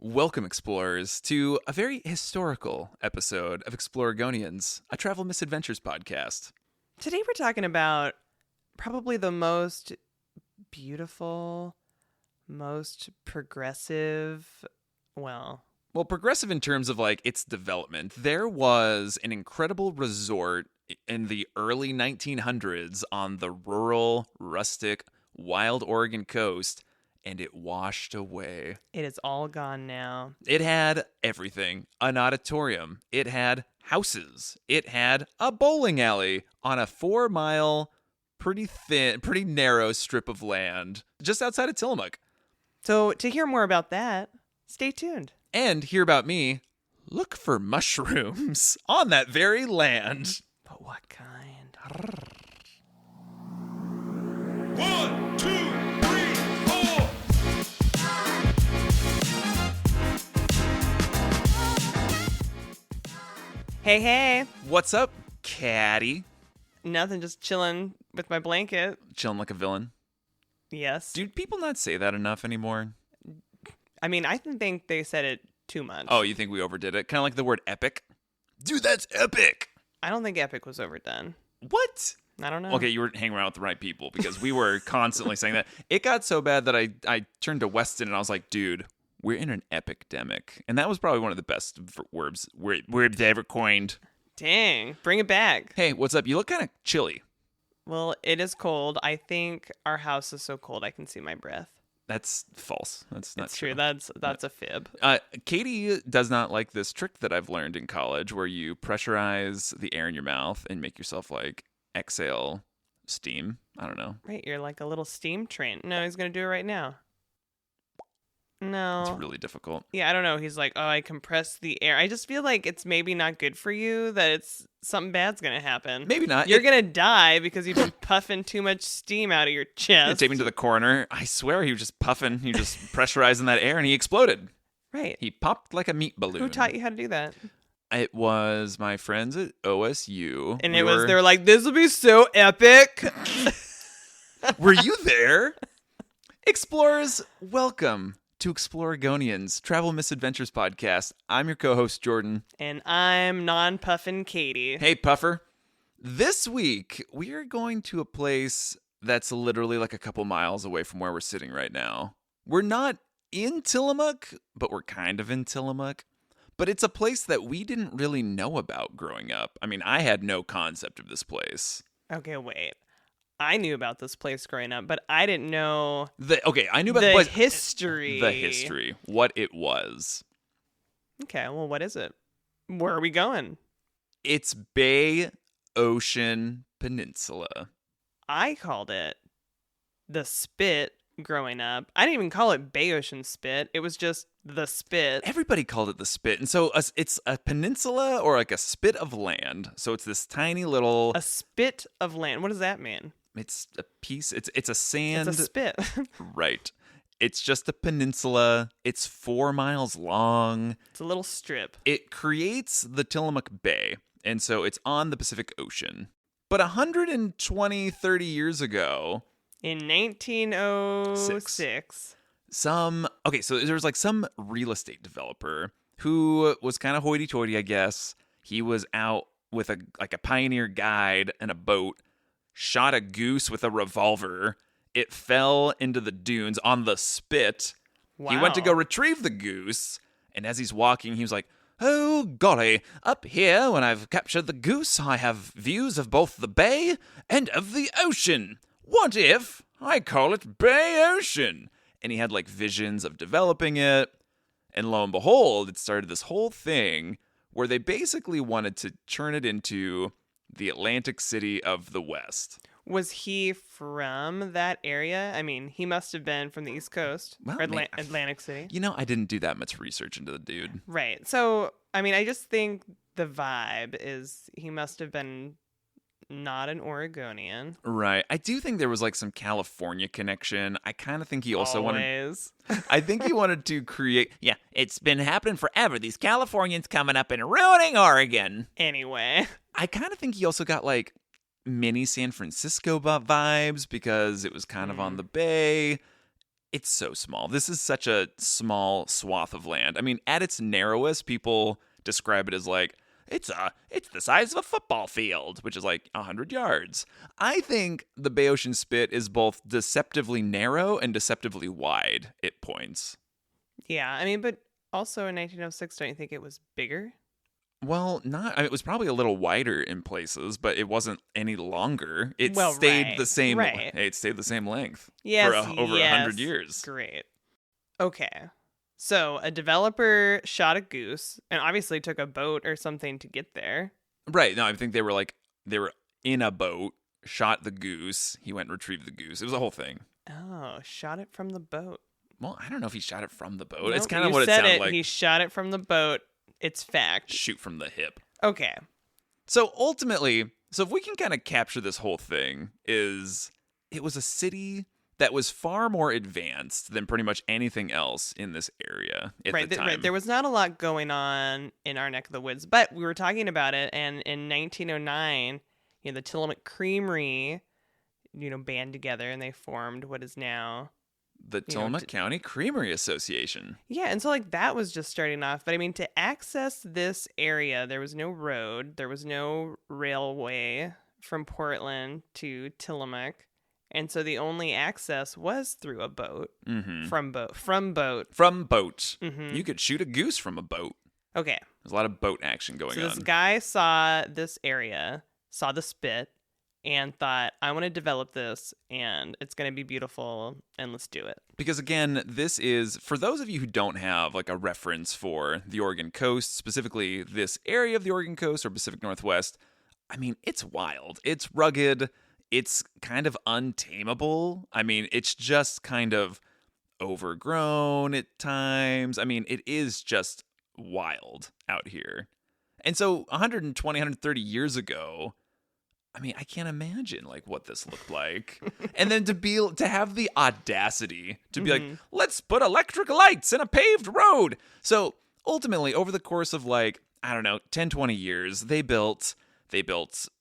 Welcome, explorers, to a very historical episode of Exploragonians, a travel misadventures podcast. Today we're talking about probably the most beautiful, most progressive, well, Progressive in terms of its development. There was an incredible resort in the early 1900s on the rural, rustic, wild Oregon coast, and it washed away. it is all gone now. It had everything. An auditorium. It had houses. It had a bowling alley on a 4-mile, pretty narrow strip of land just outside of Tillamook. So to hear more about that, stay tuned. And hear about me, look for mushrooms on that very land. But what kind? 1, 2, 3, 4. Hey, What's up, catty? nothing, just chilling with my blanket. Chilling like a villain. Yes. Dude, people not say that enough anymore? I mean, I think they said it too much. Oh, you think we overdid it? Kind of like the word epic? Dude, that's epic. I don't think epic was overdone. What? I don't know. Okay, you were hanging around with the right people because we were constantly saying that. It got so bad that I turned to Weston and I was like, dude, we're in an epidemic. And that was probably one of the best words ever coined. Dang. Bring it back. Hey, what's up? You look kind of chilly. Well, it is cold. I think our house is so cold I can see my breath. That's false. That's not That's true. That's a fib. Katie does not like this trick that I've learned in college where you pressurize the air in your mouth and make yourself exhale steam. I don't know. Right, you're like a little steam train. No, he's gonna do it right now. No. It's really difficult. Yeah, I don't know. He's like, oh, I compress the air. I just feel like it's maybe not good for you, that it's something bad's gonna happen. Maybe not. You're gonna die because you've been puffing too much steam out of your chest. Take me to the coroner. I swear he was just puffing. He was just pressurizing that air and he exploded. Right. He popped like a meat balloon. Who taught you how to do that? It was my friends at OSU. And they were like, this will be so epic. Were you there? Explorers, welcome to Exploragonians, Travel Misadventures podcast. I'm your co-host, Jordan. And I'm non-puffin' Katie. Hey, Puffer. This week, we are going to a place that's literally like a couple miles away from where we're sitting right now. We're not in Tillamook, but we're kind of in Tillamook. But it's a place that we didn't really know about growing up. I mean, I had no concept of this place. Okay, wait. I knew about this place growing up, but I didn't know I knew about the the place. history. The history. What it was. Okay, well, what is it? Where are we going? It's Bayocean Peninsula. I called it the Spit growing up. I didn't even call it Bayocean Spit. It was just the Spit. Everybody called it the Spit. And so it's a peninsula or like a spit of land. So it's this tiny little... A spit of land. What does that mean? It's a piece... It's a sand... It's a spit. Right. It's just a peninsula. It's 4 miles long. It's a little strip. It creates the Tillamook Bay. And so it's on the Pacific Ocean. But 30 years ago... In 1906. so there was some real estate developer who was kind of hoity-toity, I guess. He was out with a pioneer guide and a boat, shot a goose with a revolver. It fell into the dunes on the spit. Wow. He went to go retrieve the goose, and as he's walking, he was like, "Oh, golly, up here, when I've captured the goose, I have views of both the bay and of the ocean. What if I call it Bayocean?" And he had visions of developing it. And lo and behold, it started this whole thing where they basically wanted to turn it into the Atlantic City of the West. Was he from that area? I mean, he must have been from the East Coast. Well, or man, Atlantic City. I didn't do that much research into the dude. Right. So, I mean, I just think the vibe is he must have been not an Oregonian. Right. I do think there was some California connection. I kind of think he also Always. I think he wanted to create... Yeah, it's been happening forever. These Californians coming up and ruining Oregon. Anyway. I kind of think he also got mini San Francisco vibes because it was kind of on the bay. It's so small. This is such a small swath of land. I mean, at its narrowest, people describe it as like, it's the size of a football field, which is like 100 yards. I think the Bayocean Spit is both deceptively narrow and deceptively wide at points. Yeah, I mean, but also in 1906, don't you think it was bigger? Well, not. I mean, it was probably a little wider in places, but it wasn't any longer. It Well, stayed right, the same. right. It stayed the same length Yes, for over 100 years. Great. Okay. So a developer shot a goose and obviously took a boat or something to get there. Right. No, I think they were in a boat, shot the goose. He went and retrieved the goose. It was a whole thing. Oh, shot it from the boat. Well, I don't know if he shot it from the boat. Nope, It's kind of you what it said sounded like. He shot it from the boat. It's fact. Shoot from the hip. Okay. So ultimately, if we can kind of capture this whole thing, it was a city that was far more advanced than pretty much anything else in this area at the time. Right. There was not a lot going on in our neck of the woods, but we were talking about it, and in 1909, the Tillamook Creamery, band together, and they formed what is now the Tillamook County Creamery Association. Yeah, and so that was just starting off. But I mean, to access this area, there was no road, there was no railway from Portland to Tillamook, and so the only access was through a boat. Mm-hmm. From boat. Mm-hmm. You could shoot a goose from a boat. Okay. There's a lot of boat action going on. So this guy saw this area, saw the spit, and thought, I want to develop this, and it's going to be beautiful, and let's do it. Because again, this is, for those of you who don't have like a reference for the Oregon coast, specifically this area of the Oregon coast or Pacific Northwest, I mean, it's wild. It's rugged. It's kind of untamable. I mean, it's just kind of overgrown at times. I mean, it is just wild out here. And so 120, 130 years ago, I mean, I can't imagine like what this looked like. And then to have the audacity to be like, let's put electric lights in a paved road. So ultimately, over the course of 10, 20 years, they built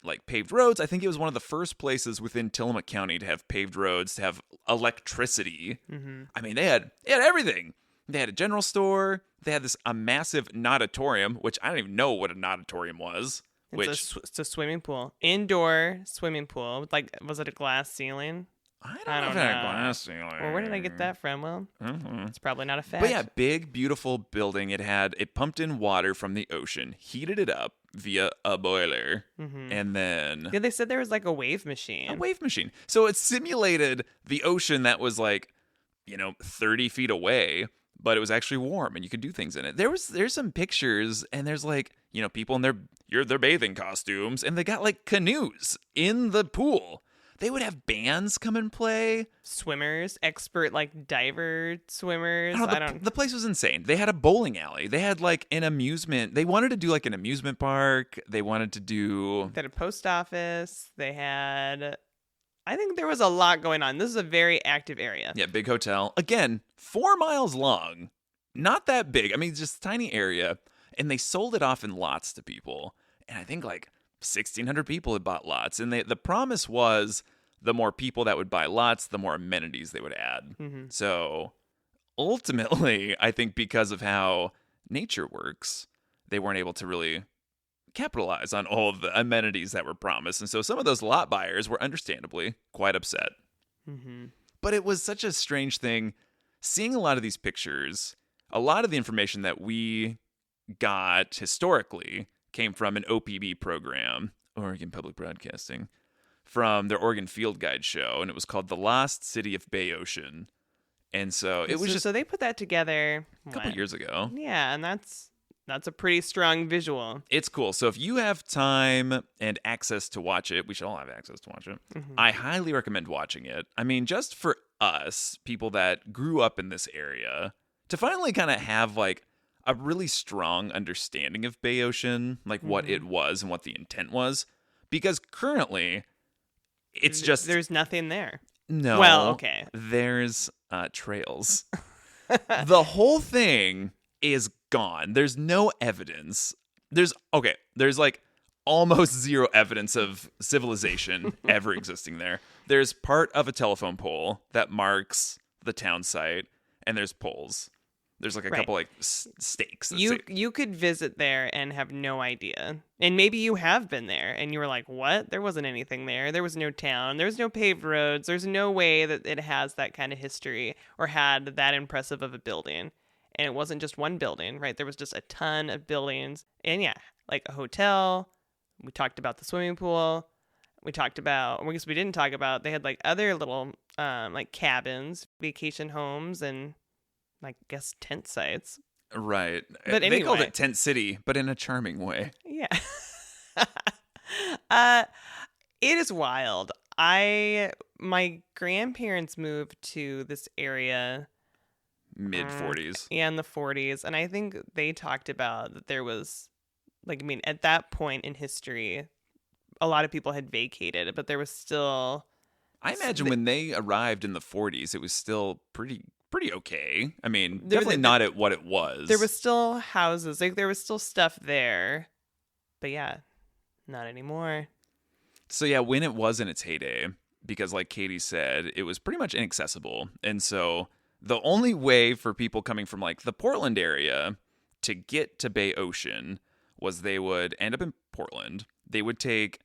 like paved roads. I think it was one of the first places within Tillamook County to have paved roads, to have electricity. Mm-hmm. I mean, they had everything. They had a general store. They had a massive natatorium, which I don't even know what a natatorium was. It's a swimming pool, indoor swimming pool. Was it a glass ceiling? I don't know if it had a glass ceiling. Well, where did I get that from? Well, it's probably not a fact. But yeah, big, beautiful building. It pumped in water from the ocean, heated it up via a boiler, and then... Yeah, they said there was a wave machine. A wave machine. So it simulated the ocean that was 30 feet away, but it was actually warm and you could do things in it. There's some pictures, and there's people in their bathing costumes, and they got canoes in the pool. They would have bands come and play. Swimmers, expert diver swimmers. The place was insane. They had a bowling alley. They had an amusement. They wanted to do an amusement park. They wanted to do... They had a post office. They had... I think there was a lot going on. This is a very active area. Yeah, big hotel. Again, 4 miles long. Not that big. I mean, just a tiny area. And they sold it off in lots to people. And I think 1,600 people had bought lots. And the promise was the more people that would buy lots, the more amenities they would add. Mm-hmm. So ultimately, I think because of how nature works, they weren't able to really capitalize on all of the amenities that were promised. And so some of those lot buyers were understandably quite upset. Mm-hmm. But it was such a strange thing seeing a lot of these pictures. A lot of the information that we got historically came from an OPB program, Oregon Public Broadcasting, from their Oregon Field Guide show, and it was called The Lost City of Bayocean. And so it was so they put that together a couple years ago. Yeah, and that's a pretty strong visual. It's cool. So if you have time and access to watch it, we should all have access to watch it. Mm-hmm. I highly recommend watching it. I mean, just for us, people that grew up in this area, to finally kind of have a really strong understanding of Bayocean, what it was and what the intent was. Because currently, it's just... There's nothing there. No. Well, okay. There's trails. The whole thing is gone. There's no evidence. There's almost zero evidence of civilization ever existing there. There's part of a telephone pole that marks the town site, and there's poles. There's like a Right. couple like stakes. that You say- you could visit there and have no idea. And maybe you have been there and you were like, "What? There wasn't anything there. There was no town. There's no paved roads. There's no way that it has that kind of history or had that impressive of a building." And it wasn't just one building, right? There was just a ton of buildings. And yeah, like a hotel. We talked about the swimming pool. We talked about, I guess we didn't talk about, they had like other little like cabins, vacation homes, and I guess tent sites. Right. But They called anyway. it Tent City, but in a charming way. Yeah. It is wild. My grandparents moved to this area Mid 40s. in the 40s, and I think they talked about that there was like, I mean, at that point in history, a lot of people had vacated, but there was still I imagine when they arrived in the 40s, it was still pretty okay. I mean, definitely not at what it was. there was still houses, like there was still stuff there. But yeah, not anymore. So yeah, when it was in its heyday, because like Katie said, it was pretty much inaccessible. And so the only way for people coming from like the Portland area to get to Bayocean was they would end up in Portland. They would take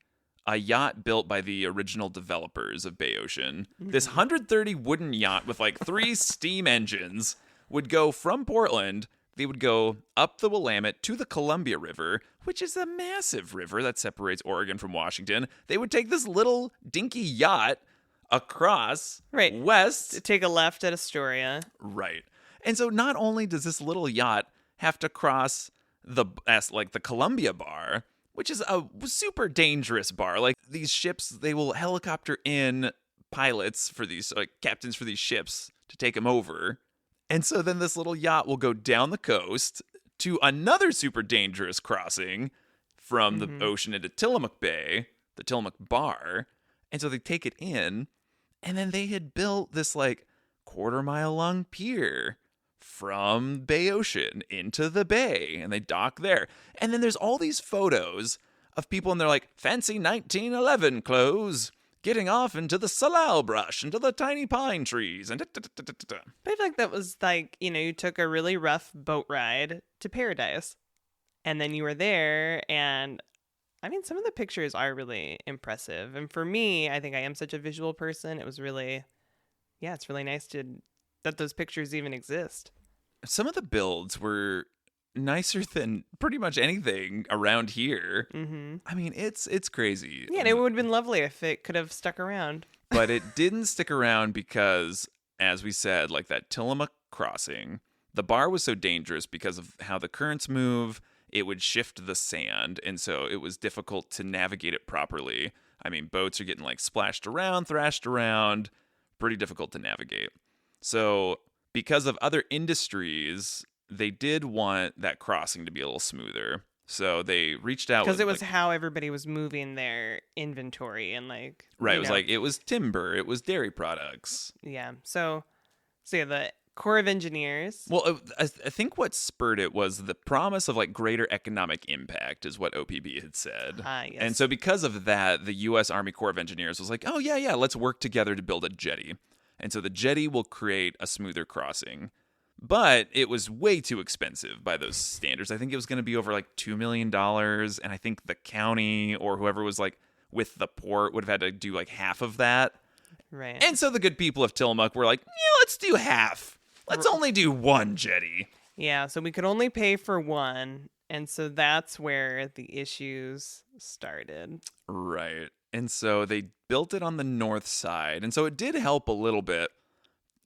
a yacht built by the original developers of Bayocean. This 130 wooden yacht with like 3 steam engines would go from Portland. They would go up the Willamette to the Columbia River, which is a massive river that separates Oregon from Washington. They would take this little dinky yacht across Right. west. Take a left at Astoria. Right. And so not only does this little yacht have to cross the Columbia Bar, which is a super dangerous bar. Like these ships, they will helicopter in pilots for these captains for these ships to take them over. And so then this little yacht will go down the coast to another super dangerous crossing from the ocean into Tillamook Bay, the Tillamook Bar. And so they take it in, and then they had built this like 1/4-mile long pier from Bayocean into the bay, and they dock there. And then there's all these photos of people in their like fancy 1911 clothes getting off into the salal brush, into the tiny pine trees, and But I feel like that was like, you took a really rough boat ride to paradise. And then you were there, and I mean, some of the pictures are really impressive. And for me, I think I am such a visual person. It was really, yeah, it's really nice that those pictures even exist. some of the builds were nicer than pretty much anything around here. Mm-hmm. I mean, it's crazy. Yeah, and it would have been lovely if it could have stuck around. But it didn't stick around because, as we said, like that Tillamook crossing, the bar was so dangerous because of how the currents move. It would shift the sand, and so it was difficult to navigate it properly. I mean, boats are getting like splashed around, thrashed around, pretty difficult to navigate. So because of other industries, they did want that crossing to be a little smoother. So they reached out Because with, it was like, how everybody was moving their inventory and like right. you It was know, like it was timber, it was dairy products. yeah. So yeah, the Corps of Engineers. Well, I think what spurred it was the promise of like greater economic impact, is what OPB had said. Yes. And so because of that, the U.S. Army Corps of Engineers was like, oh, yeah, let's work together to build a jetty. And so the jetty will create a smoother crossing. But it was way too expensive by those standards. I think it was going to be over like $2 million. And I think the county or whoever was like with the port would have had to do like half of that. Right. And so the good people of Tillamook were like, yeah, let's do half. Let's only do one jetty. Yeah, so we could only pay for one, and so that's where the issues started. Right. And so they built it on the north side. And so it did help a little bit,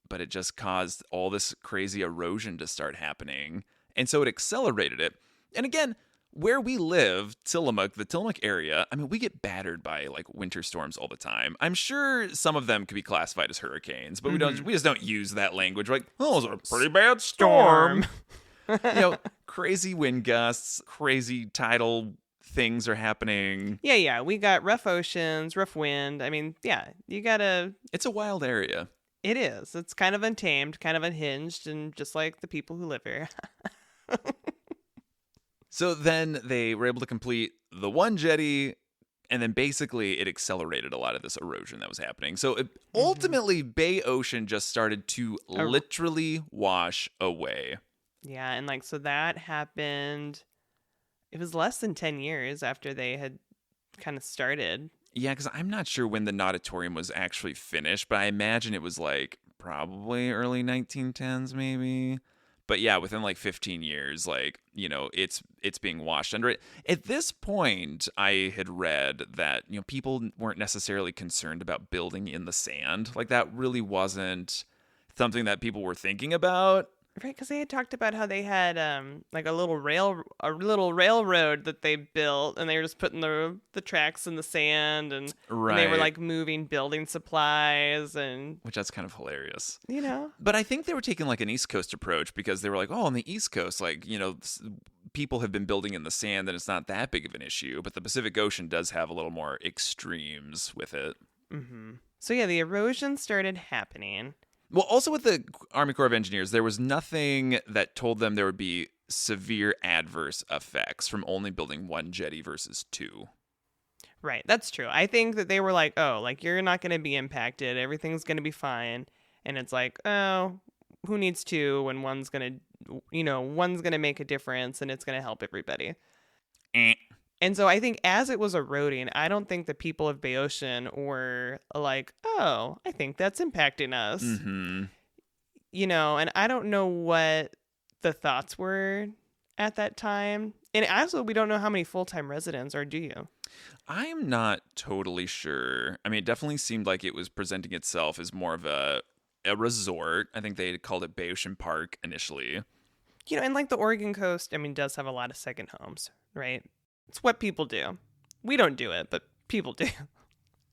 but it just caused all this crazy erosion to start happening. And so it accelerated it. And again, where we live, Tillamook, the Tillamook area, I mean, we get battered by like winter storms all the time. I'm sure some of them could be classified as hurricanes, but we just don't use that language. We're like, oh, it was a pretty bad storm. Crazy wind gusts, crazy tidal things are happening. Yeah, we got rough oceans, rough wind. I mean, yeah, you gotta. It's a wild area. It is. It's kind of untamed, kind of unhinged, and just like the people who live here. So then they were able to complete the one jetty, And then basically it accelerated a lot of this erosion that was happening. So ultimately, Bayocean just started to literally wash away. Yeah, and like so that happened. It was less than 10 years after they had kind of started. Yeah, because I'm not sure when the natatorium was actually finished, but I imagine it was like probably early 1910s, maybe. But yeah, within like 15 years, like, it's being washed under it. At this point, I had read that, people weren't necessarily concerned about building in the sand. Like that really wasn't something that people were thinking about. Right, because they had talked about how they had like a little railroad that they built, and they were just putting the tracks in the sand, and they were like moving building supplies, and which that's kind of hilarious, But I think they were taking like an East Coast approach because they were like, oh, on the East Coast, like people have been building in the sand, and it's not that big of an issue. But the Pacific Ocean does have a little more extremes with it. Mm-hmm. So yeah, the erosion started happening. Well, also with the Army Corps of Engineers, there was nothing that told them there would be severe adverse effects from only building one jetty versus two. Right, that's true. I think that they were like, oh, like you're not going to be impacted. Everything's going to be fine. And it's like, oh, who needs two when one's going to make a difference and it's going to help everybody. And so I think as it was eroding, I don't think the people of Bayocean were like, oh, I think that's impacting us. Mm-hmm. And I don't know what the thoughts were at that time. And also, we don't know how many full-time residents, or do you? I'm not totally sure. I mean, it definitely seemed like it was presenting itself as more of a resort. I think they called it Bayocean Park initially. And like the Oregon coast, I mean, does have a lot of second homes, right? It's what people do. We don't do it, but people do.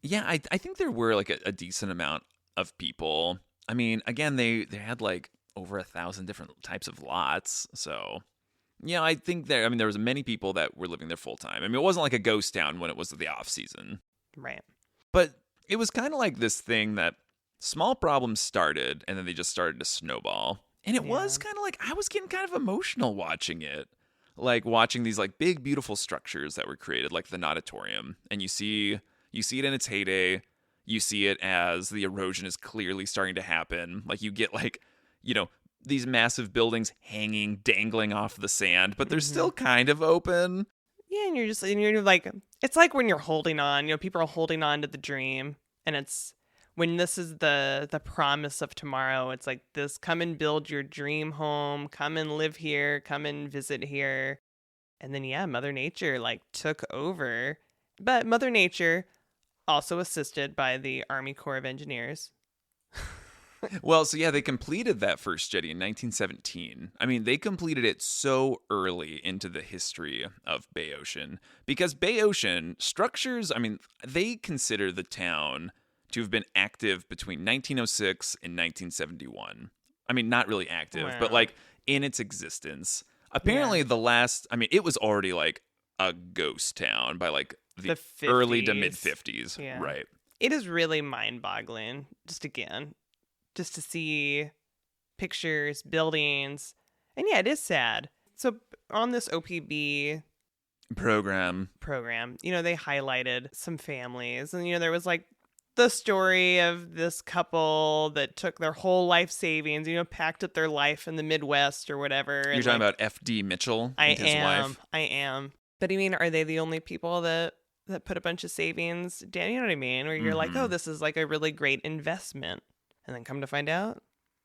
Yeah, I think there were like a decent amount of people. I mean, again, they had like over 1,000 different types of lots. So, I think there was many people that were living there full time. I mean, it wasn't like a ghost town when it was the off season. Right. But it was kind of like this thing that small problems started and then they just started to snowball. And it was kind of like I was getting kind of emotional watching it. Like watching these like big, beautiful structures that were created, like the natatorium, and you see it in its heyday. You see it as the erosion is clearly starting to happen. Like you get like, these massive buildings hanging, dangling off the sand, but they're still kind of open. Yeah, and you're like, it's like when you're holding on. People are holding on to the dream, and it's when this is the promise of tomorrow. It's like this: come and build your dream home, come and live here, come and visit here. And then Mother Nature like took over, but Mother Nature also assisted by the Army Corps of Engineers. Well, so they completed that first jetty in 1917. I mean, they completed it so early into the history of Bayocean because Bayocean structures, I mean, they consider the town to have been active between 1906 and 1971. I mean, not really active, but like in its existence. Apparently it was already like a ghost town by like the early to mid 50s. Yeah. Right. It is really mind-boggling just to see pictures, buildings. And it is sad. So on this OPB program, they highlighted some families, and there was like the story of this couple that took their whole life savings, packed up their life in the Midwest or whatever. You're talking about F.D. Mitchell and his wife? I am. But I mean, are they the only people that put a bunch of savings down? You know what I mean? Where you're like, oh, this is like a really great investment. And then come to find out,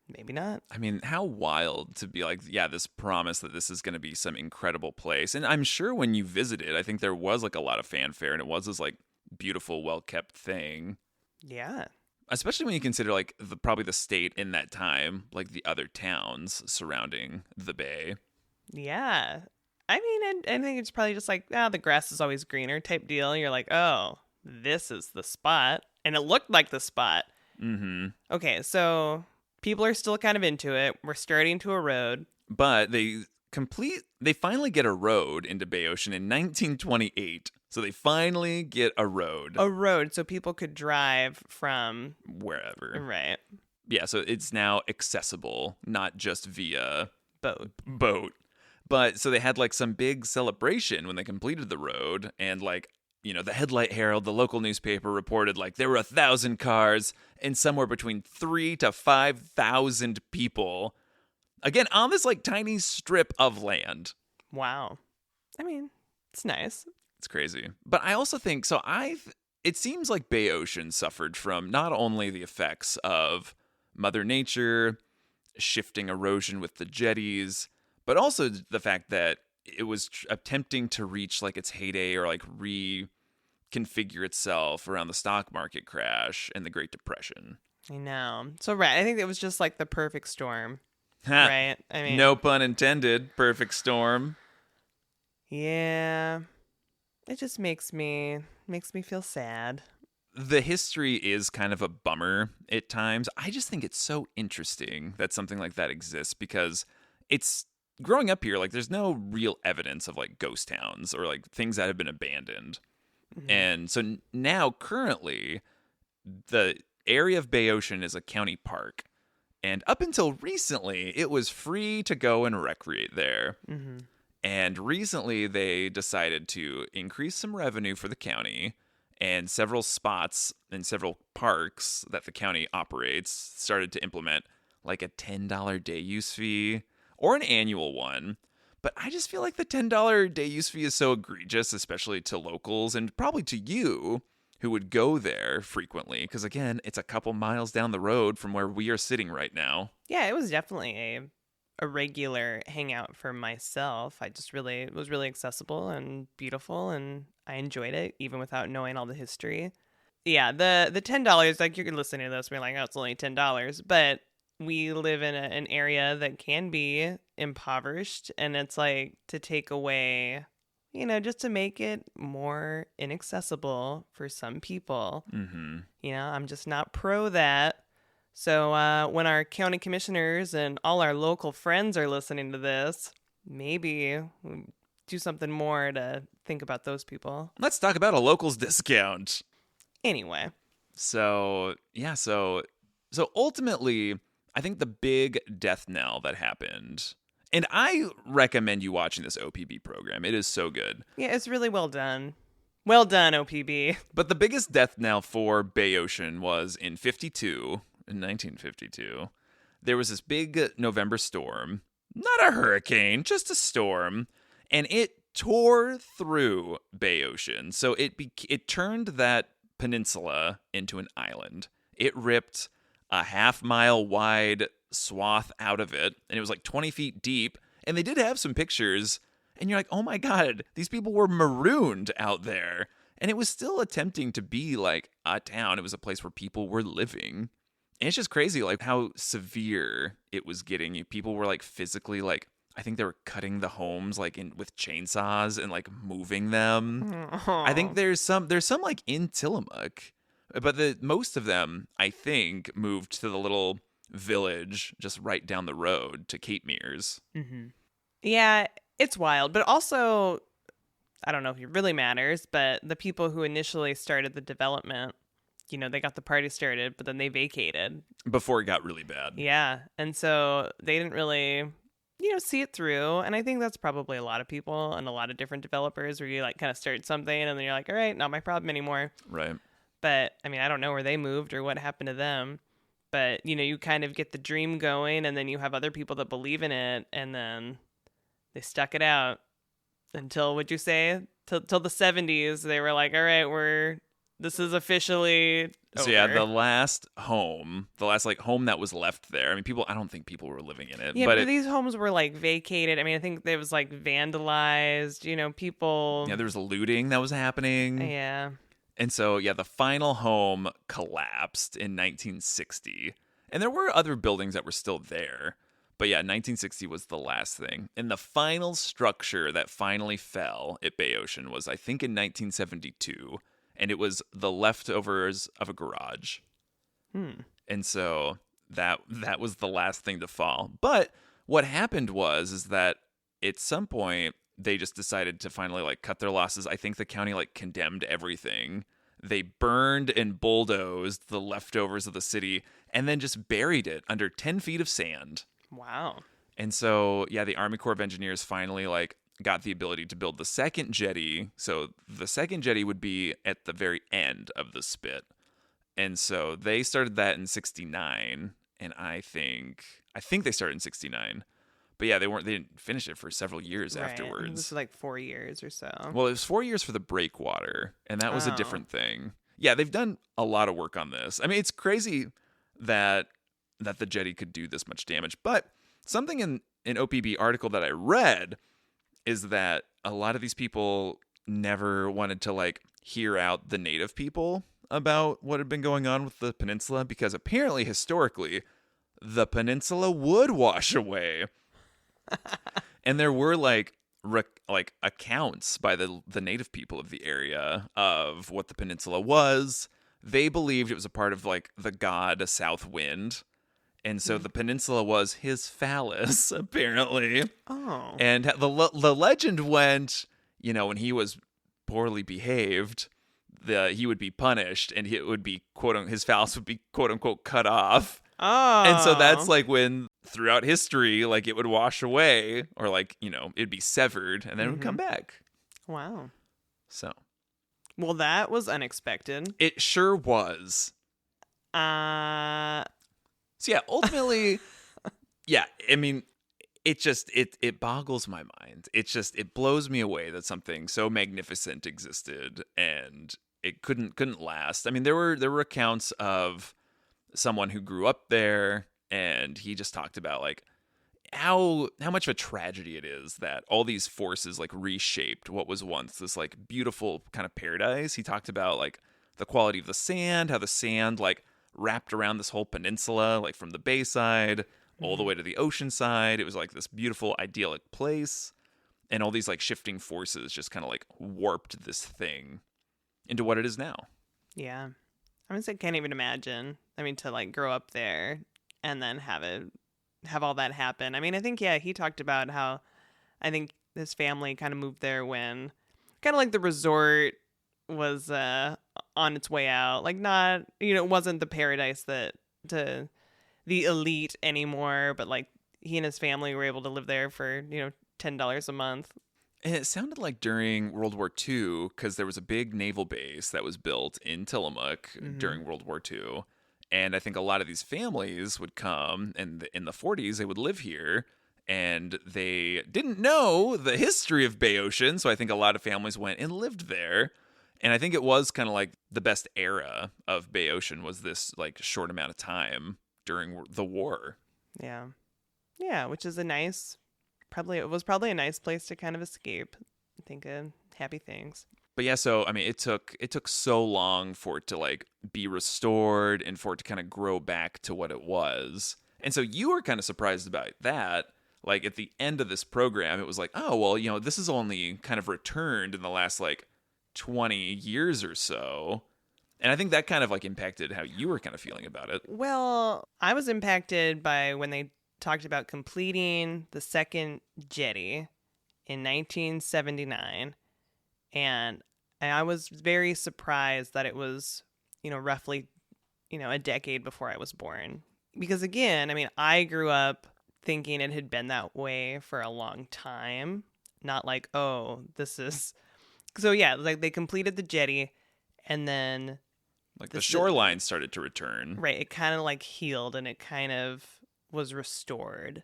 maybe not. I mean, how wild to be like, this promise that this is going to be some incredible place. And I'm sure when you visited, I think there was like a lot of fanfare and it was this like beautiful, well-kept thing. Yeah. Especially when you consider like probably the state in that time, like the other towns surrounding the bay. Yeah. I mean, I think it's probably just like, the grass is always greener type deal. You're like, oh, this is the spot. And it looked like the spot. Mm-hmm. Okay, so people are still kind of into it. We're starting to erode. But they finally get a road into Bayocean in 1928. So they finally get a road. A road so people could drive from wherever. Right. Yeah, so it's now accessible, not just via boat. But so they had like some big celebration when they completed the road, and like the Headlight Herald, the local newspaper, reported like there were 1,000 cars and somewhere between 3,000 to 5,000 people. Again, on this like tiny strip of land. Wow. I mean, it's nice. It's crazy. But I also think, it seems like Bayocean suffered from not only the effects of Mother Nature, shifting erosion with the jetties, but also the fact that it was attempting to reach like its heyday or like reconfigure itself around the stock market crash and the Great Depression. I know. So, right. I think it was just like the perfect storm. Ha. Right? I mean, No pun intended. Perfect storm. Yeah. It just makes me feel sad. The history is kind of a bummer at times. I just think it's so interesting that something like that exists because it's growing up here, like there's no real evidence of like ghost towns or like things that have been abandoned. Mm-hmm. And so now currently the area of Bayocean is a county park. And up until recently, it was free to go and recreate there. Mm-hmm. And recently they decided to increase some revenue for the county, and several spots in several parks that the county operates started to implement like a $10 day use fee or an annual one. But I just feel like the $10 day use fee is so egregious, especially to locals and probably to you who would go there frequently. Because again, it's a couple miles down the road from where we are sitting right now. Yeah, it was definitely a regular hangout for myself. It was really accessible and beautiful, and I enjoyed it even without knowing all the history. Yeah, the $10, like you're listening to this, we're like, oh, it's only $10, but we live in an area that can be impoverished, and it's like to take away, just to make it more inaccessible for some people. Mm-hmm. I'm just not pro that. So when our county commissioners and all our local friends are listening to this, maybe we'll do something more to think about those people. Let's talk about a locals discount. Anyway. So ultimately, I think the big death knell that happened, and I recommend you watching this OPB program. It is so good. Yeah, it's really well done. Well done, OPB. But the biggest death knell for Bayocean was in 1952. There was this big November storm, not a hurricane, just a storm, and it tore through Bayocean. So it turned that peninsula into an island. It ripped a half-mile wide swath out of it, and it was like 20 feet deep, and they did have some pictures, and you're like, oh my god, these people were marooned out there. And it was still attempting to be like a town. It was a place where people were living. And it's just crazy, like how severe it was getting. People were like physically, like I think they were cutting the homes like with chainsaws and like moving them. I think there's some like in Tillamook, but most of them I think moved to the little village just right down the road to Cape Mears. Mm-hmm. Yeah, it's wild, but also I don't know if it really matters, but the people who initially started the development, they got the party started, but then they vacated. Before it got really bad. Yeah. And so they didn't really, see it through. And I think that's probably a lot of people and a lot of different developers where you like kind of start something and then you're like, all right, not my problem anymore. Right. But I mean, I don't know where they moved or what happened to them. But, you kind of get the dream going and then you have other people that believe in it and then they stuck it out until, what'd you say? Till the 70s. They were like, all right, this is officially over. So yeah, the last home that was left there. I mean, I don't think people were living in it. Yeah, but these homes were like vacated. I mean, I think it was like vandalized, people. Yeah, there was looting that was happening. Yeah. And so, yeah, the final home collapsed in 1960. And there were other buildings that were still there. But yeah, 1960 was the last thing. And the final structure that finally fell at Bayocean was, I think, in 1972. And it was the leftovers of a garage. And so that was the last thing to fall. But what happened is that at some point, they just decided to finally like cut their losses. I think the county like condemned everything. They burned and bulldozed the leftovers of the city and then just buried it under 10 feet of sand. Wow. And so, yeah, the Army Corps of Engineers finally like got the ability to build the second jetty. So the second jetty would be at the very end of the spit. And so they started that in 69, and I think they started in 69. But yeah, they didn't finish it for several years Right. afterwards. This was like 4 years or so. Well, it was 4 years for the breakwater, and that was a Oh. different thing. Yeah, they've done a lot of work on this. I mean, it's crazy that the jetty could do this much damage. But something in an OPB article that I read is that a lot of these people never wanted to like hear out the native people about what had been going on with the peninsula, because apparently historically the peninsula would wash away. And there were like accounts by the native people of the area of what the peninsula was. They believed it was a part of like the god South Wind. And so the peninsula was his phallus, apparently. Oh. And the legend went, when he was poorly behaved, he would be punished, and it would be his phallus would be quote unquote cut off. Oh. And so that's like when throughout history, like it would wash away, or like, it'd be severed, and then it would come back. Wow. So Well, that was unexpected. it sure was. Uh, So yeah, ultimately, yeah, I mean, it boggles my mind. It blows me away that something so magnificent existed and it couldn't last. I mean, there were accounts of someone who grew up there, and he just talked about like how much of a tragedy it is that all these forces like reshaped what was once this like beautiful kind of paradise. He talked about like the quality of the sand, how the sand like wrapped around this whole peninsula, like from the bay side all the way to the ocean side. It was like this beautiful idyllic place, and all these like shifting forces just kind of like warped this thing into what it is now. yeah. I can't even imagine. I mean, to like grow up there and then have all that happen. I mean, I think, yeah, he talked about how I think his family kind of moved there when kind of like the resort was on its way out. Like not, it wasn't the paradise that to the elite anymore, but like he and his family were able to live there for, $10 a month. And it sounded like during World War II, because there was a big naval base that was built in Tillamook during World War II. And I think a lot of these families would come, and in the 40s, they would live here, and they didn't know the history of Bayocean. So I think a lot of families went and lived there. And I think it was kind of like the best era of Bayocean was this like short amount of time during the war. Yeah. Yeah, which is it was probably a nice place to kind of escape, think of happy things. But yeah, so I mean, it took so long for it to like be restored and for it to kind of grow back to what it was. And so you were kind of surprised about that. Like at the end of this program, it was like, oh, well, this is only kind of returned in the last like 20 years or so. And I think that kind of like impacted how you were kind of feeling about it. Well, I was impacted by when they talked about completing the second jetty in 1979. And I was very surprised that it was, roughly, a decade before I was born. Because again, I mean, I grew up thinking it had been that way for a long time. Not like, oh, this is... So yeah, like they completed the jetty, and then... Like the shoreline started to return. Right, it kind of like healed, and it kind of was restored.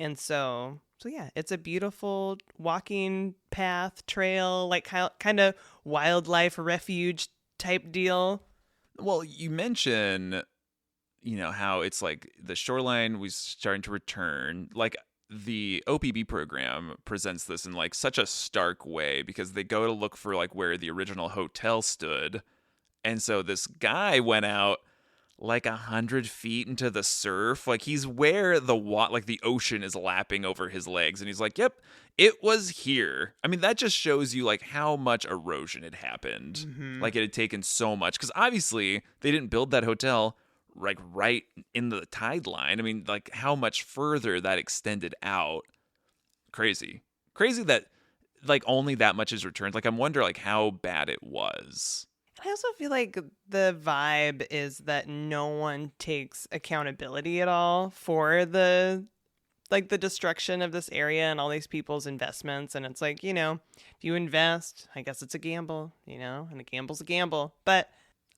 And so yeah, it's a beautiful walking path, trail, like kind of wildlife refuge type deal. Well, you mention, how it's like the shoreline was starting to return. Like the OPB program presents this in like such a stark way, because they go to look for like where the original hotel stood. And so this guy went out like 100 feet into the surf. Like he's where the ocean is lapping over his legs. And he's like, yep, it was here. I mean, that just shows you like how much erosion had happened. Like it had taken so much. Because obviously they didn't build that hotel like right in the tide line. I mean, like how much further that extended out. Crazy that like only that much is returned. Like I'm wondering like how bad it was. I also feel like the vibe is that no one takes accountability at all for the like the destruction of this area and all these people's investments. And it's like, if you invest, I guess it's a gamble, and a gamble's a gamble. But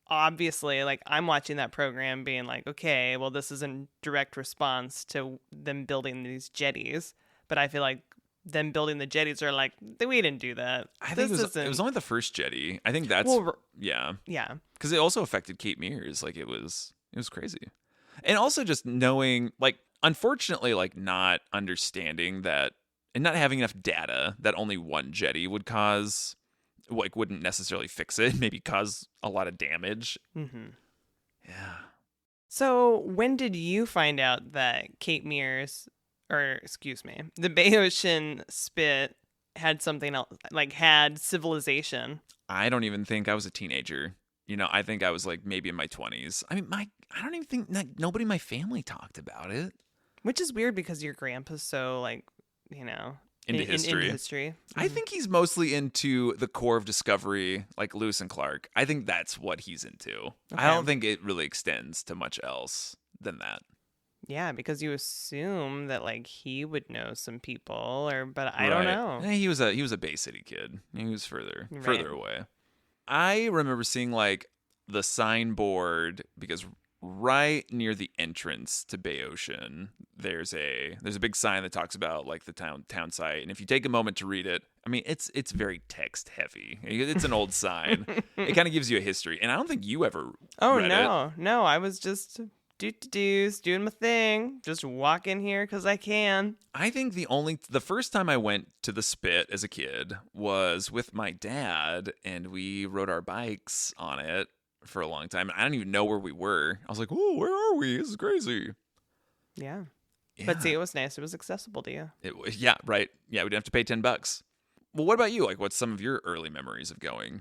obviously, like, I'm watching that program being like, okay, well, this is in direct response to them building these jetties. But I feel like them building the jetties are like, we didn't do that. I think it was only the first jetty. I think that's yeah. Because it also affected Cape Mears. Like it was crazy. And also just knowing, like, unfortunately, like, not understanding that and not having enough data that only one jetty would cause, like, wouldn't necessarily fix it, maybe cause a lot of damage. Mm-hmm. Yeah. So when did you find out that Cape Mears, or excuse me, the Bayocean spit had something else, like had civilization? I don't even think I was a teenager. I think I was like maybe in my 20s. I mean, I don't even think, like, nobody in my family talked about it. Which is weird because your grandpa's so, like, Into history. Mm-hmm. I think he's mostly into the core of Discovery, like Lewis and Clark. I think that's what he's into. Okay. I don't think it really extends to much else than that. Yeah, because you assume that, like, he would know some people, but I don't know. He was a Bay City kid. He was further away. I remember seeing, like, the signboard because right near the entrance to Bayocean, there's a big sign that talks about, like, the town site. And if you take a moment to read it, I mean, it's very text heavy. It's an old sign. It kind of gives you a history. And I don't think you ever read it. No, I was just doing my thing, just walking here because I can. I think the first time I went to the Spit as a kid was with my dad, and we rode our bikes on it for a long time. I don't even know where we were. I was like, "Oh, where are we? This is crazy." Yeah. But see, it was nice. It was accessible to you. It was, yeah, right. Yeah, we didn't have to pay $10. Well, what about you? Like, what's some of your early memories of going?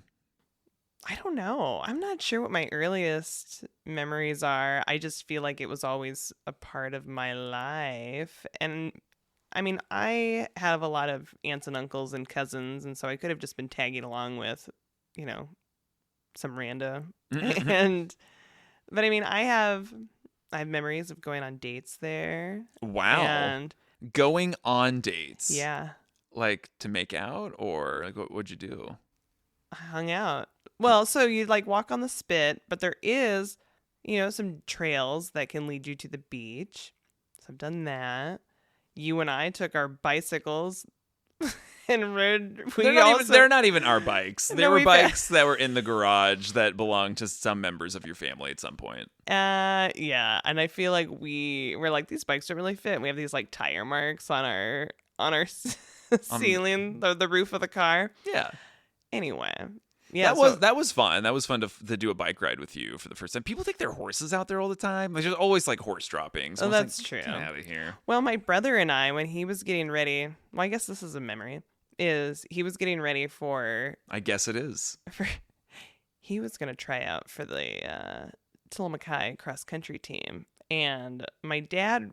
I don't know. I'm not sure what my earliest memories are. I just feel like it was always a part of my life. And I mean, I have a lot of aunts and uncles and cousins, and so I could have just been tagging along with, some random. But I mean, I have memories of going on dates there. Wow. And going on dates. Yeah. Like to make out, or like what'd you do? I hung out. Well, so you like walk on the Spit, but there is, some trails that can lead you to the beach. So I've done that. You and I took our bicycles and rode. They're not even our bikes. They were bikes that were in the garage that belonged to some members of your family at some point. Yeah, and I feel like we're like, these bikes don't really fit. We have these like tire marks on our ceiling, the roof of the car. Yeah. Anyway. Yeah, that was fun. That was fun to do a bike ride with you for the first time. People take their horses out there all the time. Like, there's always like horse droppings. Oh, that's true. Get out of here. Well, my brother and I, when he was getting ready, well, I guess this is a memory, is he was getting ready for. I guess it is. He was going to try out for the Tillamook High cross country team, and my dad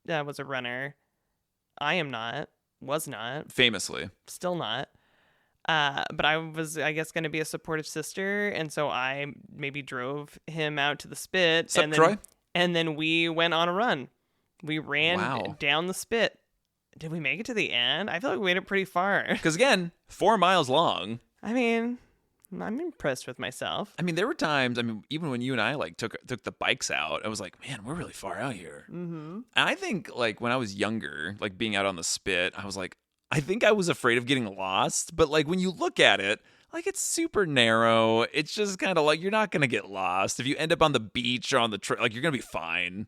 was a runner. I am not. Was not. Famously. Still not. But I was, I guess, going to be a supportive sister, and so I maybe drove him out to the Spit. Troy? And then we went on a run. We ran down the Spit. Did we make it to the end? I feel like we made it pretty far. Because again, 4 miles long. I mean, I'm impressed with myself. I mean, there were times, even when you and I like took the bikes out, I was like, man, we're really far out here. Mm-hmm. And I think like when I was younger, like being out on the Spit, I was like, I think I was afraid of getting lost, but like when you look at it, like it's super narrow. It's just kind of like you're not going to get lost. If you end up on the beach or on the trail, like you're going to be fine.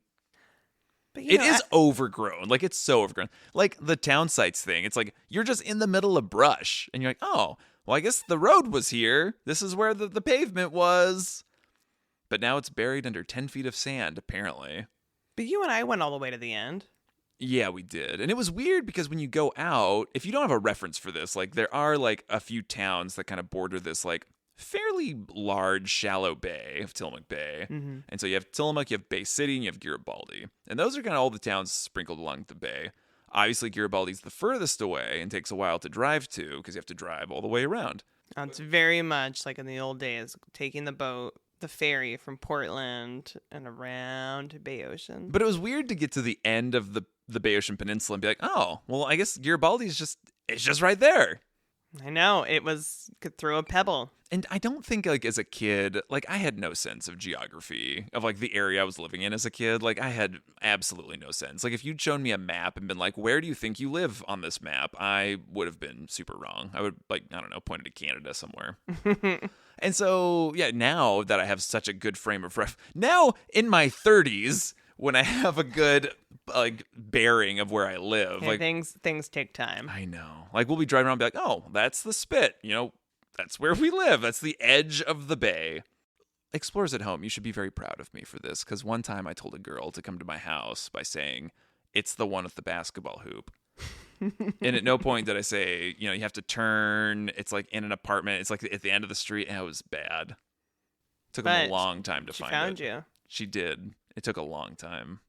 But it is overgrown. Like it's so overgrown. Like the town sites thing. It's like you're just in the middle of brush and you're like, oh, well, I guess the road was here. This is where the pavement was. But now it's buried under 10 feet of sand, apparently. But you and I went all the way to the end. Yeah, we did. And it was weird because when you go out, if you don't have a reference for this, like there are like a few towns that kind of border this like fairly large, shallow bay of Tillamook Bay. Mm-hmm. And so you have Tillamook, you have Bay City, and you have Garibaldi. And those are kind of all the towns sprinkled along the bay. Obviously, Garibaldi's the furthest away and takes a while to drive to because you have to drive all the way around. It's very much like in the old days, taking the boat the ferry from Portland and around to Bayocean. But it was weird to get to the end of the Bayocean Peninsula and be like, oh, well, I guess Garibaldi's it's just right there. I know, could throw a pebble. And I don't think, like, as a kid, like, I had no sense of geography, of, like, the area I was living in as a kid. Like, I had absolutely no sense. Like, if you'd shown me a map and been like, where do you think you live on this map? I would have been super wrong. I would, like, I don't know, pointed to Canada somewhere. And so, yeah, now that I have such a good frame of now in my 30s, when I have a good, like, bearing of where I live. Yeah, like things take time. I know. Like, we'll be driving around and be like, oh, that's the Spit, that's where we live. That's the edge of the bay. Explorers at home, you should be very proud of me for this, because one time I told a girl to come to my house by saying, it's the one with the basketball hoop. And at no point did I say, you have to turn. It's like in an apartment. It's like at the end of the street, and it was bad. Took them a long time to find it. She found you. She did. It took a long time.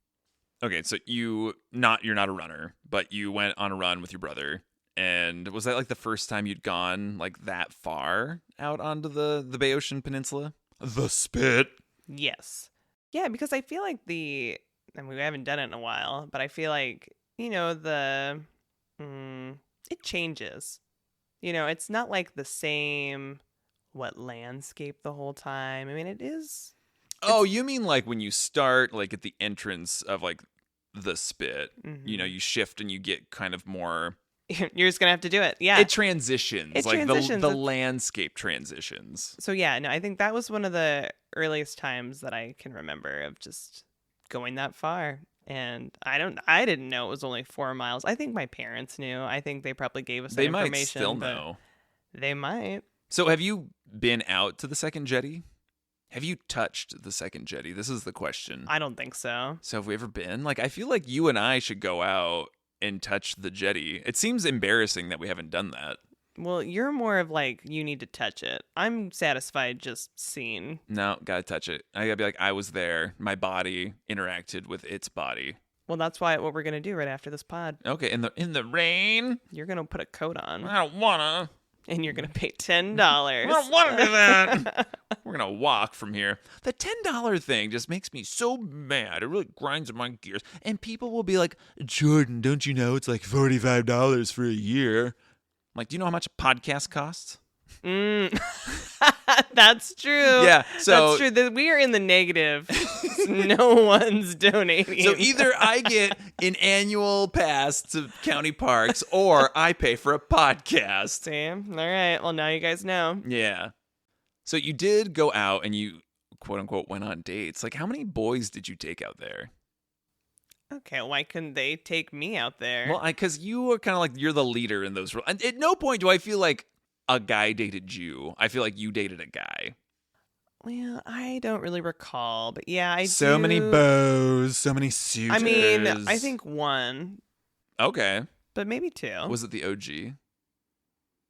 Okay, so you're not a runner, but you went on a run with your brother. And was that like the first time you'd gone like that far out onto the Bayocean Peninsula? The Spit. Yes. Yeah, because I feel like we haven't done it in a while, but I feel like, it changes. It's not like the same landscape the whole time. I mean, it is. Oh, you mean like when you start like at the entrance of like the Spit, Mm-hmm. You shift and you get kind of more. You're just going to have to do it. Yeah. It transitions. It like transitions. the landscape transitions. So yeah, no, I think that was one of the earliest times that I can remember of just going that far. And I didn't know it was only 4 miles. I think my parents knew. I think they probably gave us that information. They might still know. They might. So have you been out to the second jetty? Have you touched the second jetty? This is the question. I don't think so. So have we ever been? Like, I feel like you and I should go out and touch the jetty. It seems embarrassing that we haven't done that. Well, you're more of like, you need to touch it. I'm satisfied just seeing. No, gotta touch it. I gotta be like, I was there. My body interacted with its body. Well, that's what we're gonna do right after this pod. Okay, in the rain. You're gonna put a coat on. I don't wanna. And you're gonna pay $10. I don't wanna do that. We're gonna walk from here. The $10 thing just makes me so mad. It really grinds my gears. And people will be like, Jordan, don't you know it's like $45 for a year? I'm like, do you know how much a podcast costs? That's true. Yeah, so that's true. We are in the negative. No one's donating. So either I get an annual pass to county parks, or I pay for a podcast. Sam, all right. Well, now you guys know. Yeah. So you did go out and you quote unquote went on dates. Like, how many boys did you take out there? Okay, why couldn't they take me out there? Well, because you are kind of like, you're the leader in those. And at no point do I feel like a guy dated you. I feel like you dated a guy. Well, I don't really recall, but yeah, I So do. many beaux, so many suitors. I mean, I think one, Okay. but maybe two. Was it the OG?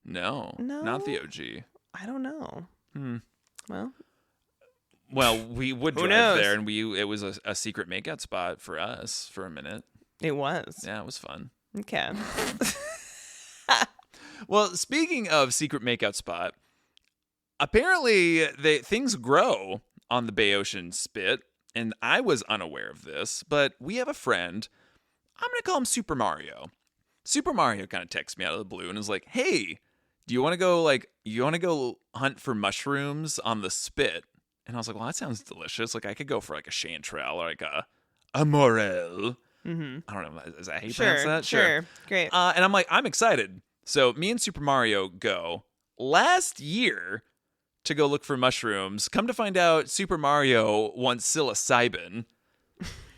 No. No. Not the OG. I don't know. Well, we would Who drive knows? there, and it was a secret makeout spot for us for a minute. It was. Yeah, it was fun. Okay. Well, speaking of secret makeout spot, apparently things grow on the Bayocean Spit, and I was unaware of this, but we have a friend. I'm going to call him Super Mario. Super Mario kind of texts me out of the blue and is like, hey, do you want to go hunt for mushrooms on the Spit? And I was like, well, that sounds delicious. Like, I could go for like a chanterelle or like a morel. Mm-hmm. I don't know. Is that how you pronounce that? Sure. Great. And I'm like, I'm excited. So me and Super Mario go last year to go look for mushrooms. Come to find out, Super Mario wants psilocybin.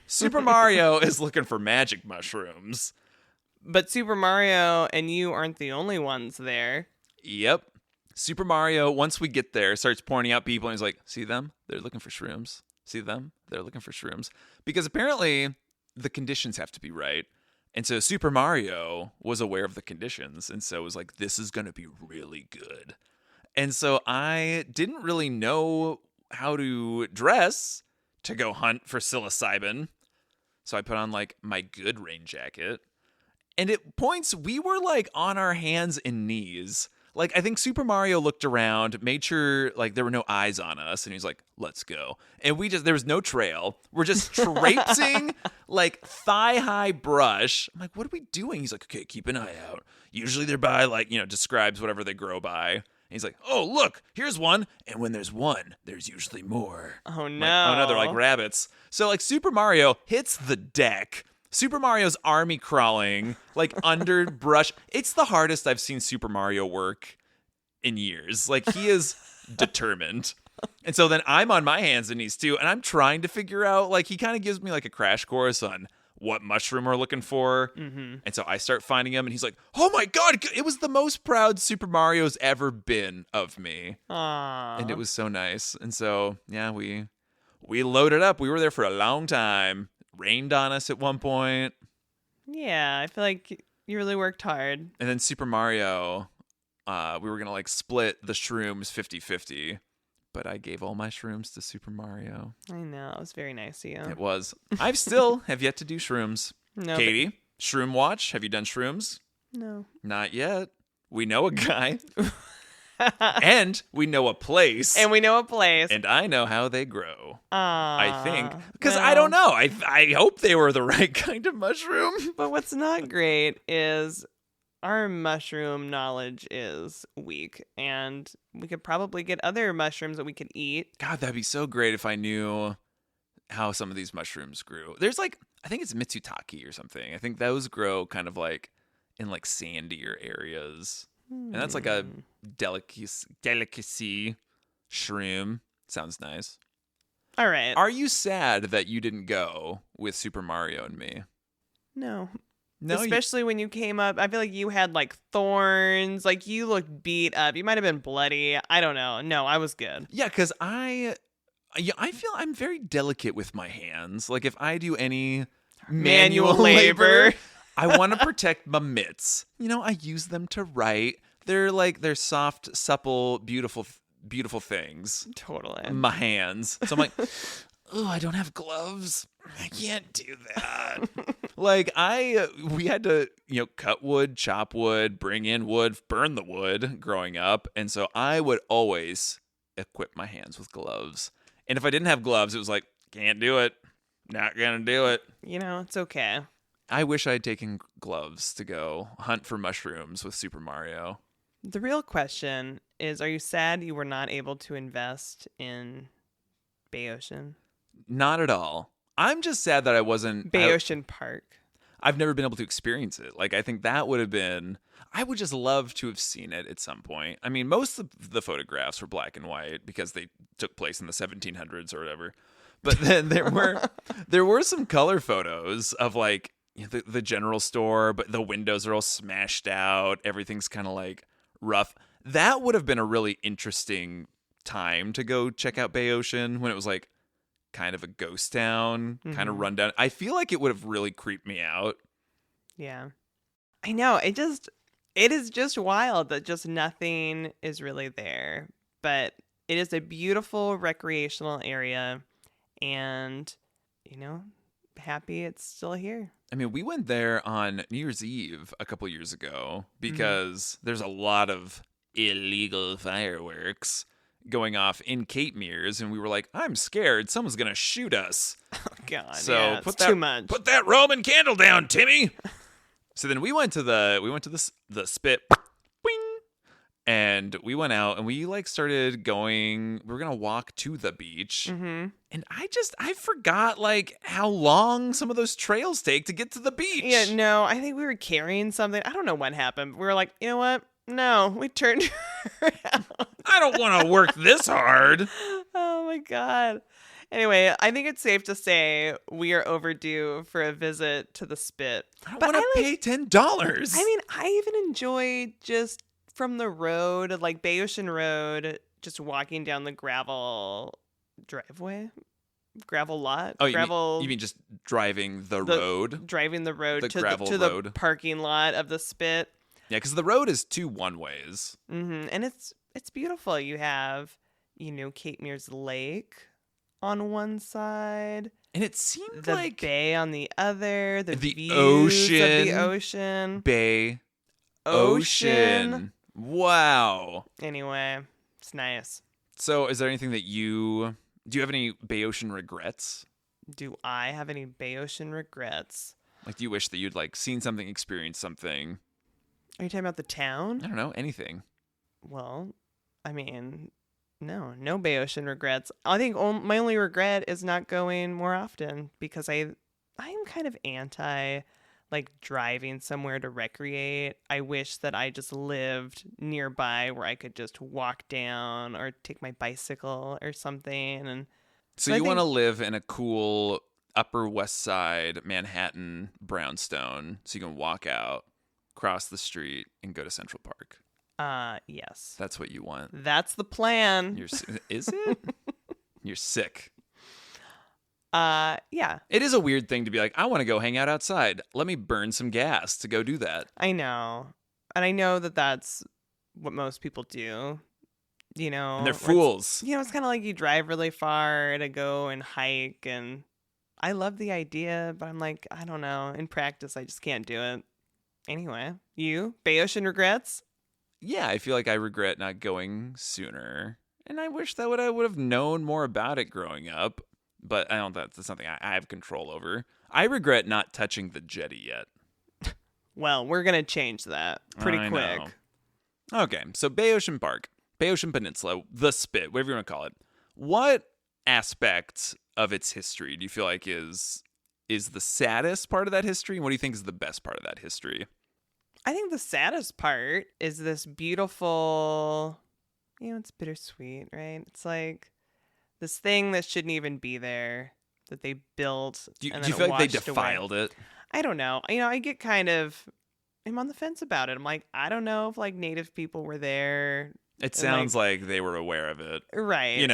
Super Mario is looking for magic mushrooms. But Super Mario and you aren't the only ones there. Yep. Super Mario, once we get there, starts pointing out people, and he's like, see them? They're looking for shrooms. See them? They're looking for shrooms. Because apparently the conditions have to be right. And so Super Mario was aware of the conditions, and so was like, this is going to be really good. And so I didn't really know how to dress to go hunt for psilocybin. So I put on like my good rain jacket. And at points, we were like on our hands and knees, Like, I think Super Mario looked around, made sure, like, there were no eyes on us, and he's like, let's go. And there was no trail. We're just traipsing, like, thigh-high brush. I'm like, what are we doing? He's like, okay, keep an eye out. Usually they're by, like, describes whatever they grow by. And he's like, oh, look, here's one. And when there's one, there's usually more. Oh, I'm no. like, oh, no, they're like rabbits. So, like, Super Mario hits the deck. Super Mario's army crawling, like, under brush. It's the hardest I've seen Super Mario work in years. Like, he is determined. And so then I'm on my hands and knees, too, and I'm trying to figure out, like, he kind of gives me, like, a crash course on what mushroom we're looking for. Mm-hmm. And so I start finding him, and he's like, oh, my God, it was the most proud Super Mario's ever been of me. Aww. And it was so nice. And so, yeah, we loaded up. We were there for a long time. Rained on us at one point. Yeah, I feel like you really worked hard. And then Super Mario, we were going to like split the shrooms 50-50. But I gave all my shrooms to Super Mario. I know. It was very nice of you. It was. I still have yet to do shrooms. No, Katie, Shroom Watch. Have you done shrooms? No. Not yet. We know a guy. And we know a place. And we know a place. And I know how they grow. I think. Because well, I don't know. I hope they were the right kind of mushroom. But what's not great is our mushroom knowledge is weak. And we could probably get other mushrooms that we could eat. God, that'd be so great if I knew how some of these mushrooms grew. There's like, I think it's Mitsutake or something. I think those grow kind of like in like sandier areas. And that's like a delicacy shroom. Sounds nice. All right. Are you sad that you didn't go with Super Mario and me? No. No, Especially when you came up, I feel like you had like thorns. Like you looked beat up. You might have been bloody. I don't know. No, I was good. Yeah, because I feel I'm very delicate with my hands. Like if I do any manual labor, I want to protect my mitts. I use them to write. They're soft, supple, beautiful things. Totally. My hands. So I'm like, oh, I don't have gloves. I can't do that. Like we had to, cut wood, chop wood, bring in wood, burn the wood growing up. And so I would always equip my hands with gloves. And if I didn't have gloves, it was like, can't do it. Not gonna do it. It's okay. I wish I had taken gloves to go hunt for mushrooms with Super Mario. The real question is, are you sad you were not able to invest in Bayocean? Not at all. I'm just sad that I wasn't... Bayocean Park. I've never been able to experience it. Like, I think that would have been... I would just love to have seen it at some point. I mean, most of the photographs were black and white because they took place in the 1700s or whatever. But then there were some color photos of, like, the general store, but the windows are all smashed out. Everything's kind of, like, rough. That would have been a really interesting time to go check out Bayocean when it was, like, kind of a ghost town, kind of run down. I feel like it would have really creeped me out. Yeah. I know. It is just wild that just nothing is really there. But it is a beautiful recreational area. And, happy it's still here. I mean, we went there on New Year's Eve a couple years ago because there's a lot of illegal fireworks going off in Cape Mears, and we were like, I'm scared someone's gonna shoot us. Oh God, so yeah, put too much. Put that Roman candle down, Timmy. So then we went to the spit, Bing! And we went out and we like started going. We were gonna walk to the beach, and I forgot like how long some of those trails take to get to the beach. Yeah, no, I think we were carrying something. I don't know what happened. We were like, you know what? No, we turned around. I don't want to work this hard. Oh my God. Anyway, I think it's safe to say we are overdue for a visit to the Spit. I don't want to pay $10. I mean, I even enjoy just from the road, like Bayocean Road, just walking down the gravel driveway, gravel lot. Oh, gravel. You mean just driving the road? Driving the road The to gravel the road. parking lot of the Spit. Yeah, because the road is two one-ways. And it's beautiful. You have, Cape Mears Lake on one side. And it seemed the like... bay on the other. The views ocean. of the ocean. Bay. Ocean. Wow. Anyway, it's nice. So is there anything that do you have any Bayocean regrets? Do I have any Bayocean regrets? Like, do you wish that you'd like seen something, experienced something? Are you talking about the town? I don't know, anything. Well, I mean, no Bayocean regrets. I think my only regret is not going more often because I am kind of anti like driving somewhere to recreate. I wish that I just lived nearby where I could just walk down or take my bicycle or something. And So you want to live in a cool Upper West Side Manhattan brownstone so you can walk out, cross the street, and go to Central Park. Yes. That's what you want. That's the plan. Is it? You're sick. Yeah. It is a weird thing to be like, I want to go hang out outside. Let me burn some gas to go do that. I know. And I know that that's what most people do, you know. And they're fools. It's kind of like you drive really far to go and hike. And I love the idea, but I'm like, I don't know. In practice, I just can't do it. Anyway, Bayocean regrets? Yeah, I feel like I regret not going sooner. And I wish that I would have known more about it growing up. But I don't think that's something I have control over. I regret not touching the jetty yet. Well, we're going to change that pretty I quick. know. Okay, so Bayocean Park, Bayocean Peninsula, the Spit, whatever you want to call it. What aspect of its history do you feel like is the saddest part of that history? And what do you think is the best part of that history? I think the saddest part is this beautiful, it's bittersweet, right? It's like this thing that shouldn't even be there that they built. Do you and then feel like they washed defiled away. it? I don't know. I get I'm on the fence about it. I'm like, I don't know if like native people were there. It sounds like they were aware of it. Right.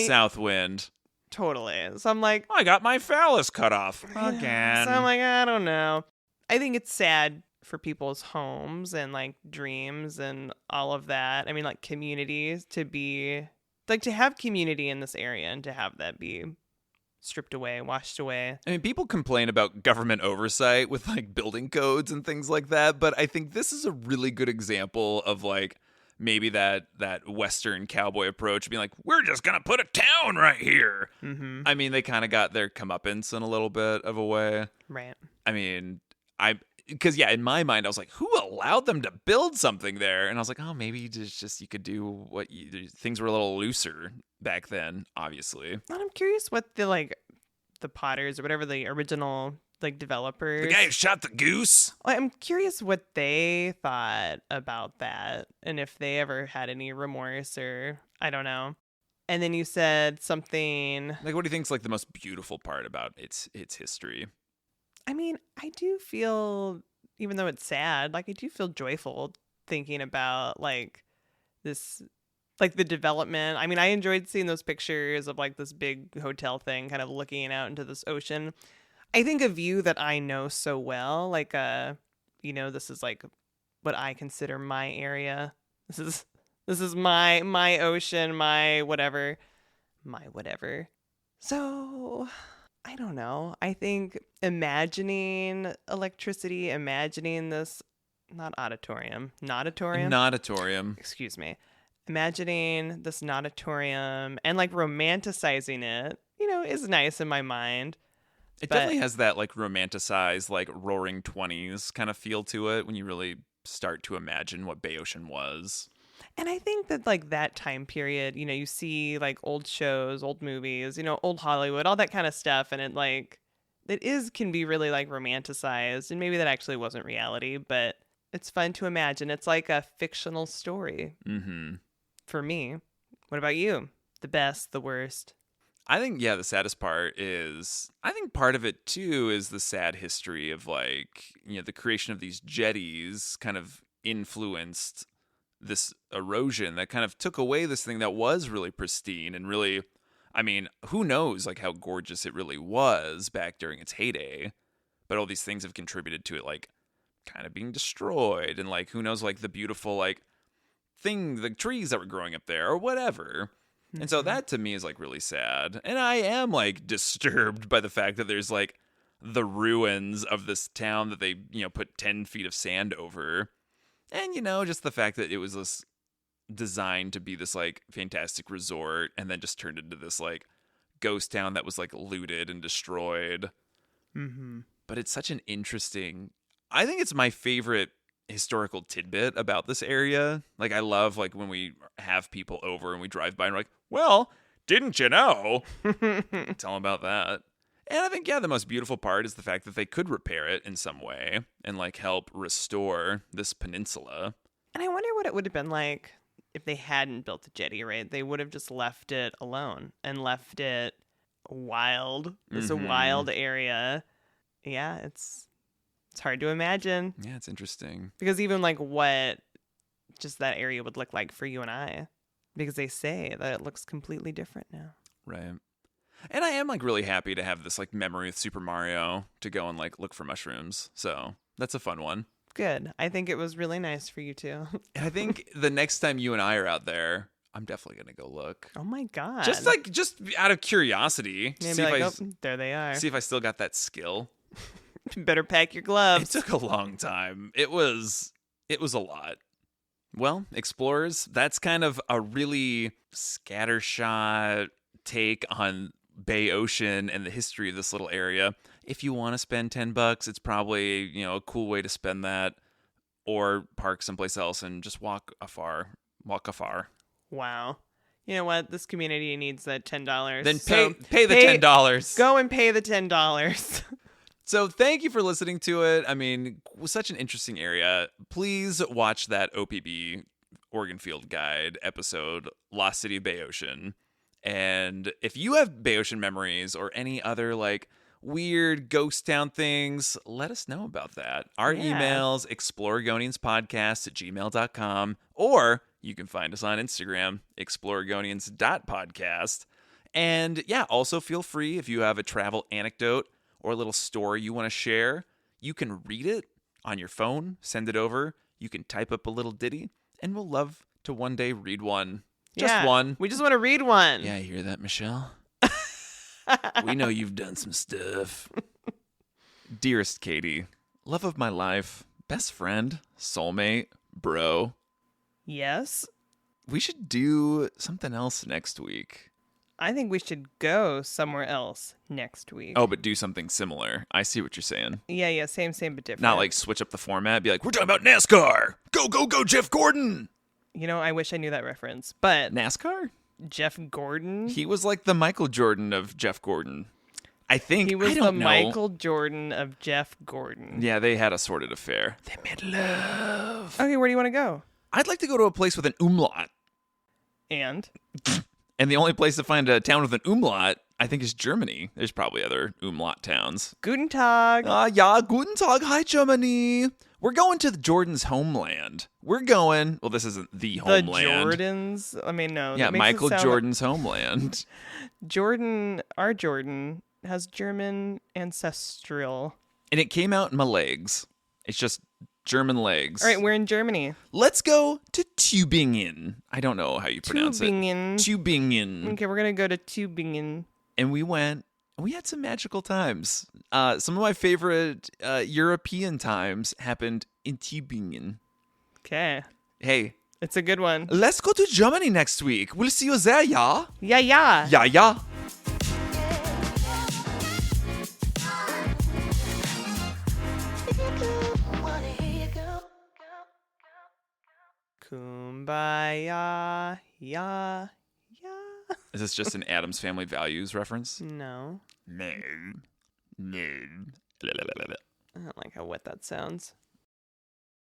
South wind. Totally. So I'm like, I got my phallus cut off again. So I'm like, I don't know. I think it's sad for people's homes and like dreams and all of that. I mean, like communities to have community in this area and to have that be stripped away, washed away. I mean, people complain about government oversight with like building codes and things like that, but I think this is a really good example of like maybe that Western cowboy approach, being like, we're just gonna put a town right here. Mm-hmm. I mean, they kind of got their comeuppance in a little bit of a way. Right. I mean, because in my mind, I was like, who allowed them to build something there? And I was like, oh, maybe just you could do things were a little looser back then, obviously. And I'm curious what the Potters or whatever the original like developers. The guy who shot the goose. I'm curious what they thought about that and if they ever had any remorse or I don't know. And then you said something like, what do you think is like the most beautiful part about its history? I mean, I do feel, even though it's sad, like I do feel joyful thinking about like this, like the development. I mean, I enjoyed seeing those pictures of like this big hotel thing kind of looking out into this ocean. I think a view that I know so well, like, this is like what I consider my area. This is my ocean, my whatever. So I don't know. I think imagining electricity, imagining this, nauditorium. Excuse me. Imagining this nauditorium and like romanticizing it, is nice in my mind. It definitely has that like romanticized, like Roaring 20s kind of feel to it when you really start to imagine what Bayocean was. And I think that like that time period, you see like old shows, old movies, old Hollywood, all that kind of stuff. And it can be really like romanticized. And maybe that actually wasn't reality, but it's fun to imagine. It's like a fictional story for me. What about you? The best, the worst? I think, the saddest part is, I think part of it too is the sad history of like, the creation of these jetties kind of influenced this erosion that kind of took away this thing that was really pristine and really, I mean, who knows like how gorgeous it really was back during its heyday, but all these things have contributed to it like kind of being destroyed and like who knows like the beautiful like the trees that were growing up there or whatever. And so that to me is like really sad. And I am like disturbed by the fact that there's like the ruins of this town that they, put 10 feet of sand over. And, just the fact that it was this designed to be this, like, fantastic resort and then just turned into this, like, ghost town that was, like, looted and destroyed. Mm-hmm. But it's such an interesting... I think it's my favorite historical tidbit about this area. Like, I love, like, when we have people over and we drive by and we're like, well, didn't you know? Tell them about that. And I think, the most beautiful part is the fact that they could repair it in some way and, like, help restore this peninsula. And I wonder what it would have been like if they hadn't built the jetty, right? They would have just left it alone and left it wild. It's a wild area. Yeah, it's hard to imagine. Yeah, it's interesting. Because even like what just that area would look like for you and I. Because they say that it looks completely different now. Right. And I am, like, really happy to have this, like, memory with Super Mario to go and, like, look for mushrooms. So that's a fun one. Good. I think it was really nice for you too. And I think the next time you and I are out there, I'm definitely going to go look. Oh my God. Just out of curiosity. Maybe like, there they are. See if I still got that skill. Better pack your It gloves. took a long time. It was a lot. Well, explorers, that's kind of a really scattershot take on Bayocean and the history of this little area. If you want to spend $10, it's probably, a cool way to spend that, or park someplace else and just walk afar. Wow. You know what? This community needs that $10. Then So pay the $10. Go and pay the $10. So thank you for listening to it. I mean, it was such an interesting area. Please watch that OPB Oregon Field Guide episode, Lost City of Bayocean. And if you have Bayocean memories or any other, like, weird ghost town things, let us know about that. Our email's exploregonianspodcast@gmail.com, or you can find us on Instagram, exploregonians.podcast. And also feel free, if you have a travel anecdote or a little story you want to share, you can read it on your phone, send it over. You can type up a little ditty, and we'll love to one day read one. Just one. We just want to read one. Yeah, you hear that, Michelle? We know you've done some stuff. Dearest Katie, love of my life, best friend, soulmate, bro. Yes? We should do something else next week. I think we should go somewhere else next week. Oh, but do something similar. I see what you're saying. Yeah, same, but different. Not like switch up the format. Be like, we're talking about NASCAR. Go, go, go, Jeff Gordon. I wish I knew that reference. But NASCAR? Jeff Gordon? He was like the Michael Jordan of Jeff Gordon. I think. He was I don't the know. Michael Jordan of Jeff Gordon. Yeah, they had a sordid affair. They made love. Okay, where do you want to go? I'd like to go to a place with an umlaut. And the only place to find a town with an umlaut, I think, is Germany. There's probably other umlaut towns. Guten Tag. Ja, guten Tag. Hi, Germany. We're going to Jordan's homeland. We're going... Well, this isn't the homeland. The Jordans? I mean, no. Yeah, Michael Jordan's homeland. Our Jordan, has German ancestral. And it came out in my legs. It's just German legs. All right, we're in Germany. Let's go to Tübingen. I don't know how you pronounce Tübingen. it. Tübingen. Okay, we're going to go to Tübingen. And we went... We had some magical times. Some of my favorite European times happened in Tübingen. Okay. Hey. It's a good one. Let's go to Germany next week. We'll see you there, yeah? Yeah. Yeah. Kumbaya. Yeah. Is this just an Addams Family Values reference? No. No. I don't like how wet that sounds.